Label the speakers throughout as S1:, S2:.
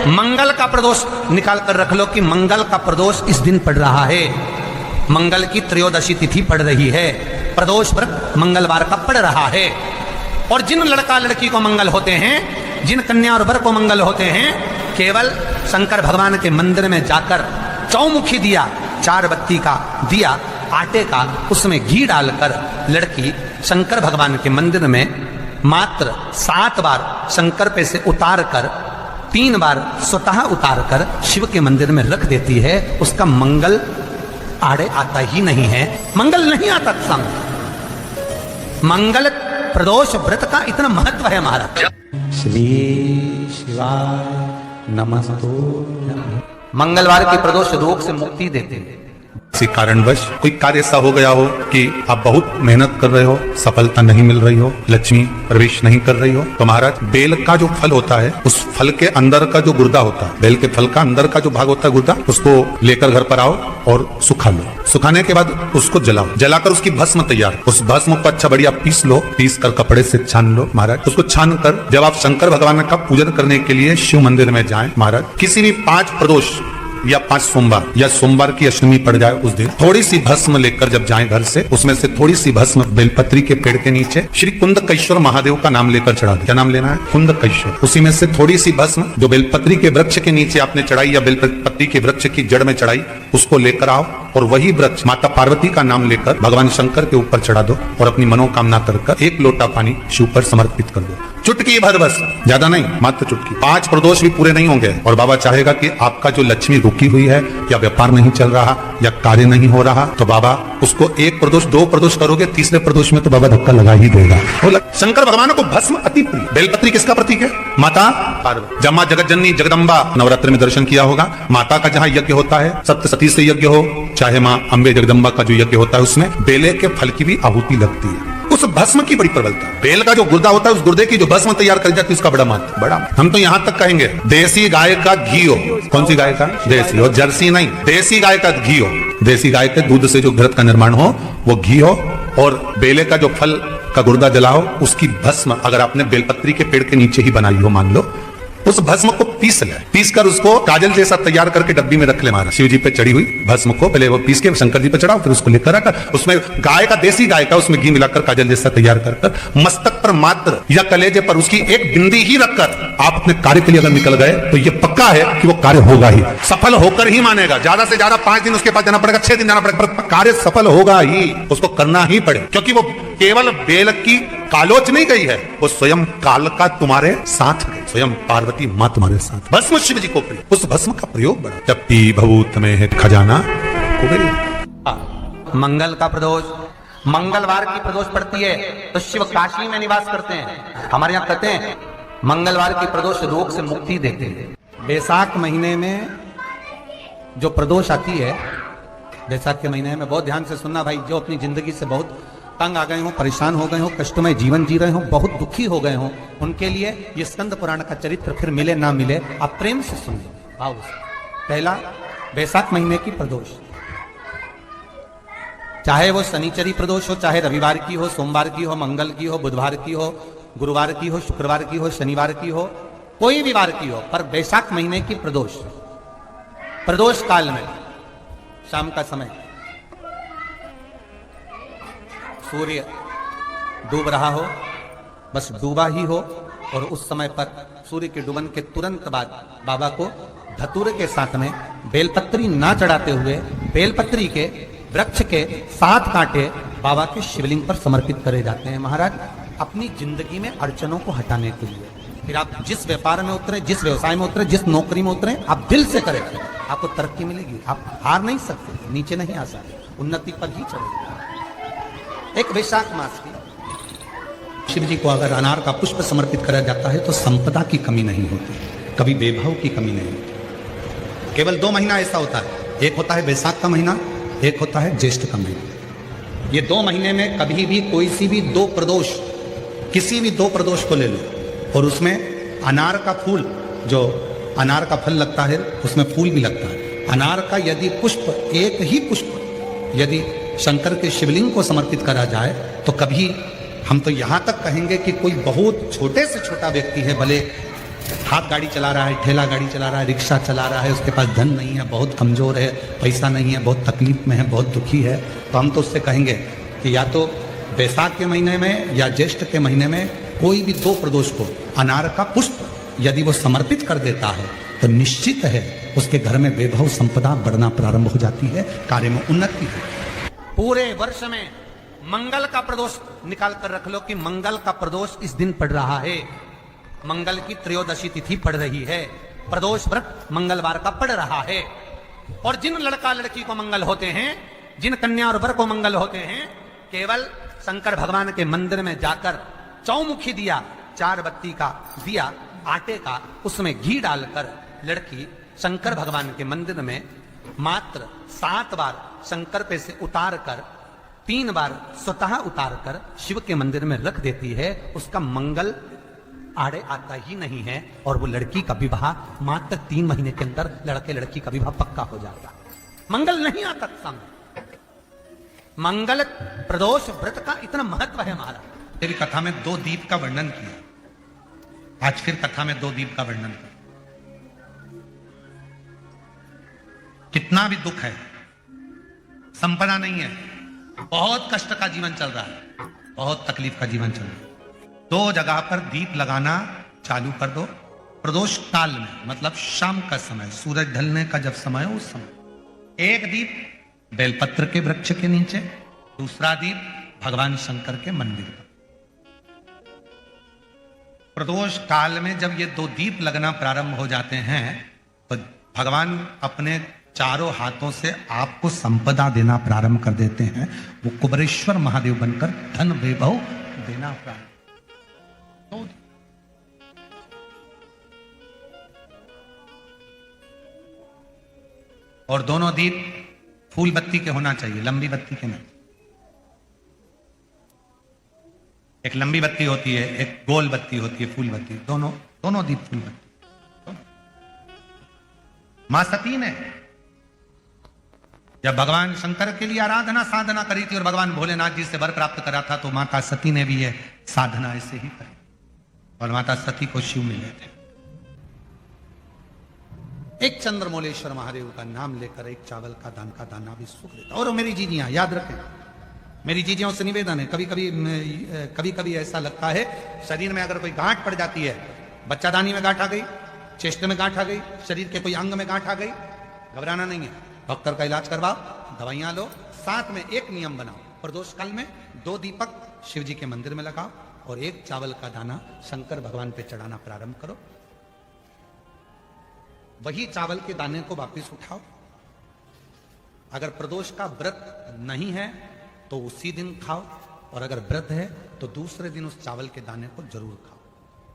S1: मंगल का प्रदोष निकाल कर रख लो कि मंगल का प्रदोष इस दिन पड़ रहा है, मंगल की त्रयोदशी तिथि पड़ रही है, प्रदोष व्रत मंगलवार का पड़ रहा है। और जिन लड़का लड़की को मंगल होते हैं, जिन कन्या और वर को मंगल होते हैं, केवल शंकर भगवान के मंदिर में जाकर चौमुखी दिया, 4 बत्ती का दिया आटे का, उसमें घी डालकर लड़की शंकर भगवान के मंदिर में मात्र 7 बार शंकर पे से उतार कर 3 बार स्वतः उतार कर शिव के मंदिर में रख देती है, उसका मंगल आड़े आता ही नहीं है, मंगल नहीं आता सामने। मंगल प्रदोष व्रत का इतना महत्व है महाराज। श्री शिवाय नमस्तुभ्यं। मंगलवार की प्रदोष रोग से मुक्ति देते हैं।
S2: किसी कारणवश कोई कार्य ऐसा हो गया हो कि आप बहुत मेहनत कर रहे हो, सफलता नहीं मिल रही हो, लक्ष्मी प्रवेश नहीं कर रही हो, तो महाराज बेल का जो फल होता है, उस फल के अंदर का जो गुर्दा होता है, बेल के फल का अंदर का जो भाग होता है गुर्दा, उसको लेकर घर पर आओ और सुखा लो। सुखाने के बाद उसको जलाओ, जलाकर उसकी भस्म तैयार, उस भस्म को अच्छा बढ़िया पीस लो, पीस कर कपड़े से छान लो महाराज। उसको छान कर जब आप शंकर भगवान का पूजन करने के लिए शिव मंदिर में जाएं महाराज, किसी भी 5 प्रदोष या 5 सोमवार या सोमवार की अष्टमी पड़ जाए उस दिन थोड़ी सी भस्म लेकर जब जाएं घर से, उसमें से थोड़ी सी भस्म बेलपत्री के पेड़ के नीचे श्री कुंदकेश्वर महादेव का नाम लेकर चढ़ा दे। क्या नाम लेना है? कुंदकेश्वर। उसी में से थोड़ी सी भस्म जो बेलपत्री के वृक्ष के नीचे आपने चढ़ाई या बेलपत्री के वृक्ष की जड़ में चढ़ाई, उसको लेकर आओ और वही वृक्ष माता पार्वती का नाम लेकर भगवान शंकर के ऊपर चढ़ा दो और अपनी मनोकामना कर 1 लोटा पानी शिव पर समर्पित कर दो। चुटकी भर बस, ज्यादा नहीं, मात्र चुटकी। 5 प्रदोष भी पूरे नहीं होंगे और बाबा चाहेगा कि आपका जो लक्ष्मी रुकी हुई है या व्यापार नहीं चल रहा या कार्य नहीं हो रहा, तो बाबा उसको 1 प्रदोष 2 प्रदोष करोगे, 3रे प्रदोष में तो बाबा धक्का लगा ही देगा। शंकर भगवान को भस्म अति प्रिय। बेलपत्री किसका प्रतीक है? माता पार्वती। जब मां जगत जननी जगदम्बा नवरात्र में दर्शन किया होगा, माता का जहां यज्ञ होता है, सप्तसती से यज्ञ हो चाहे मां अम्बे जगदम्बा का जो यज्ञ होता है, उसमें बेले के फल की भी आहुति लगती है। उस भस्म की बड़ी प्रबलता, बेल का जो गुर्दा होता है, उस गुर्दे की जो भस्म तैयार कर जाती है, उसका बड़ा महत्व। बड़ा हम तो यहां तक कहेंगे देसी गाय का घी हो। कौन सी गाय का? देसी हो, जर्सी नहीं, देसी गाय का घी हो। देसी गाय के दूध से जो घृत का निर्माण हो वो घी हो, और बेले का जो फल का गुर्दा जलाओ, उसकी भस्म अगर आपने बेलपत्री के पेड़ के नीचे ही बनाई हो, मान लो, उस भस्म को पीस ले, पीस कर उसको काजल जैसा तैयार करके डब्बी में रख ले महाराज। शिव जी पे चढ़ी हुई भस्म को पहले वो पीस के शंकर जी पे चढ़ाओ, फिर उसको लेकर आकर उसमें गाय का, देसी गाय का, उसमें घी मिलाकर काजल जैसा तैयार कर मस्तक पर मात्र या कलेजे पर उसकी 1 बिंदी ही रखकर आप अपने कार्य के लिए अगर निकल गए, तो ये पक्का है कि वो कार्य होगा ही, सफल होकर ही मानेगा। ज्यादा से ज्यादा 5 दिन उसके पास जाना पड़ेगा, 6 दिन जाना पड़ेगा, पर कार्य सफल होगा ही, उसको करना ही पड़े, क्योंकि वो केवल बेल की कालोच नहीं गई है, वो स्वयं काल का तुम्हारे साथ गई, स्वयं पार्वती मां तुम्हारे साथ। भस्म शिव जी को प्रिय, उस भस्म का प्रयोग बड़ा। जब पी भभूत में है खजाना कुबेर।
S1: मंगल का प्रदोष, मंगलवार की प्रदोष पड़ती है तो शिव काशी में निवास करते हैं। हमारे यहाँ कहते हैं मंगलवार की प्रदोष रोग से मुक्ति देते हैं। बैसाख महीने में जो प्रदोष आती है, बैसाख के महीने में बहुत ध्यान से सुनना भाई, जो अपनी जिंदगी से बहुत तंग आ गए हो, परेशान हो गए हो, कष्टमय जीवन जी रहे हो, बहुत दुखी हो गए हो, उनके लिए ये स्कंद पुराण का चरित्र फिर मिले ना मिले, आप प्रेम से सुनिए भाव से। पहला, बैसाख महीने की प्रदोष, चाहे वो शनिचरी प्रदोष हो, चाहे रविवार की हो, सोमवार की हो, मंगल की हो, बुधवार की हो, गुरुवार की हो, शुक्रवार की हो, शनिवार की हो, कोई भी वार की हो, पर बैसाख महीने की प्रदोष, प्रदोष काल में शाम का समय सूर्य डूब रहा हो, बस डूबा ही हो, और उस समय पर सूर्य के डूबन के तुरंत बाद बाबा को धतूरे के साथ में बेलपत्री ना चढ़ाते हुए बेलपत्री के वृक्ष के 7 कांटे बाबा के शिवलिंग पर समर्पित करे जाते हैं महाराज, अपनी जिंदगी में अड़चनों को हटाने के लिए। फिर आप जिस व्यापार में उतरे, जिस व्यवसाय में उतरे, जिस नौकरी में उतरे, आप दिल से करें, आपको तरक्की मिलेगी, आप हार नहीं सकते, नीचे नहीं आ सकते, उन्नति पर ही चढ़ेगी। एक वैशाख मास की शिव जी को अगर अनार का पुष्प समर्पित करा जाता है तो संपदा की कमी नहीं होती, कभी वैभव की कमी नहीं होती। केवल 2 महीना ऐसा होता है, एक होता है वैशाख का महीना, एक होता है ज्येष्ठ का महीना। ये 2 महीने में कभी भी कोई सी भी 2 प्रदोष, किसी भी 2 प्रदोष को ले लो, और उसमें अनार का फूल, जो अनार का फल लगता है उसमें फूल भी लगता है, अनार का यदि पुष्प, एक ही पुष्प यदि शंकर के शिवलिंग को समर्पित करा जाए, तो कभी हम तो यहां तक कहेंगे कि कोई बहुत छोटे से छोटा व्यक्ति है, भले हाथ गाड़ी चला रहा है, ठेला गाड़ी चला रहा है, रिक्शा चला रहा है, उसके पास धन नहीं है, बहुत कमजोर है, पैसा नहीं है, बहुत तकलीफ में है, बहुत दुखी है, तो हम तो उससे कहेंगे कि या तो बैसाख के महीने में या ज्येष्ठ के महीने में कोई भी 2 प्रदोष को अनार का पुष्प यदि वो समर्पित कर देता है तो निश्चित है उसके घर में वैभव संपदा बढ़ना प्रारंभ हो जाती है, कार्य में उन्नति है। पूरे वर्ष में मंगल का प्रदोष निकाल कर रख लो कि मंगल का प्रदोष इस दिन पड़ रहा है, मंगल की त्रयोदशी तिथि पड़ रही है, प्रदोष व्रत मंगलवार का पड़ रहा है। और जिन लड़का लड़की को मंगल होते हैं, जिन कन्या और वर को मंगल होते हैं, केवल शंकर भगवान के मंदिर में जाकर चौमुखी दिया, 4 बत्ती का दिया आटे का, उसमें घी डालकर लड़की शंकर भगवान के मंदिर में मात्र 7 बार शंकर पे से उतार कर 3 बार स्वतः उतार कर शिव के मंदिर में रख देती है, उसका मंगल आड़े आता ही नहीं है और वो लड़की का विवाह मात्र 3 महीने के अंदर लड़के लड़की का विवाह पक्का हो जाता। मंगल नहीं आता सामने। मंगल प्रदोष व्रत का इतना महत्व है महाराज। तेरी कथा में 2 दीप का वर्णन किया, आज फिर कथा में 2 दीप का वर्णन किया। कितना भी दुख है, संपदा नहीं है, बहुत कष्ट का जीवन चल रहा है, बहुत तकलीफ का जीवन चल रहा है, 2 जगह पर दीप लगाना चालू कर दो। प्रदोष काल में मतलब शाम का समय, सूरज ढलने का जब समय हो उस समय 1 दीप बेलपत्र के वृक्ष के नीचे, दूसरा दीप भगवान शंकर के मंदिर पर। प्रदोष काल में जब ये 2 दीप लगना प्रारंभ हो जाते हैं तो भगवान अपने चारों हाथों से आपको संपदा देना प्रारंभ कर देते हैं। वो कुबरेश्वर महादेव बनकर धन वैभव देना प्रारंभ। और दोनों दीप फूल बत्ती के होना चाहिए, लंबी बत्ती के नहीं। एक लंबी बत्ती होती है, एक गोल बत्ती होती है, फूल बत्ती, दोनों दीप फूल बत्ती। मां सती ने जब भगवान शंकर के लिए आराधना साधना करी थी और भगवान भोलेनाथ जी से वर प्राप्त करा था, तो माता सती ने भी यह साधना ऐसे ही करी और माता सती को शिव मिले थे। एक चंद्रमौलेश्वर महादेव का नाम लेकर एक चावल का दाना भी सुख देता। और मेरी जीजियां याद रखें, मेरी जीजियों से निवेदन है, कभी कभी ऐसा लगता है शरीर में अगर कोई गांठ पड़ जाती है, बच्चादानी में गांठ आ गई, चेस्ट में गांठ आ गई, शरीर के कोई अंग में गांठ आ गई, घबराना नहीं है, डॉक्टर का इलाज करवाओ, दवाइयां लो, साथ में एक नियम बनाओ, प्रदोष काल में 2 दीपक शिव जी के मंदिर में लगाओ और 1 चावल का दाना शंकर भगवान पे चढ़ाना प्रारंभ करो। वही चावल के दाने को वापिस उठाओ। अगर प्रदोष का व्रत नहीं है तो उसी दिन खाओ, और अगर व्रत है तो दूसरे दिन उस चावल के दाने को जरूर खाओ।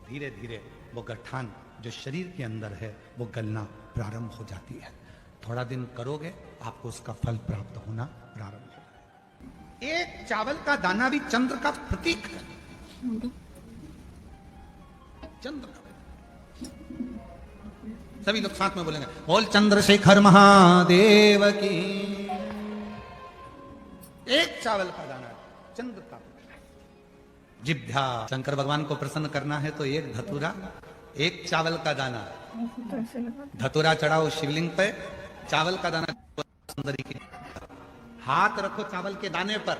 S1: धीरे धीरे वो गठान जो शरीर के अंदर है वो गलना प्रारंभ हो जाती है। थोड़ा दिन करोगे आपको उसका फल प्राप्त होना प्रारंभ होगा। 1 चावल का दाना भी चंद्र का प्रतीक है, चंद्र का। सभी लोग साथ में बोलेंगे, बोल चंद्रशेखर महादेव की। 1 चावल का दाना चंद्र का। जिभ्या शंकर भगवान को प्रसन्न करना है तो 1 धतूरा, 1 चावल का दाना, धतूरा चढ़ाओ शिवलिंग पे, चावल का दाना सुंदरी के हाथ रखो चावल के दाने पर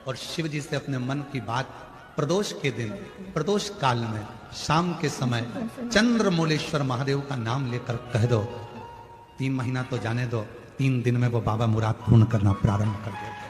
S1: और शिव जी से अपने मन की बात प्रदोष के दिन, प्रदोष काल में शाम के समय चंद्रमौलेश्वर महादेव का नाम लेकर कह दो। 3 महीना तो जाने दो, 3 दिन में वो बाबा मुराद पूर्ण करना प्रारंभ कर देगा।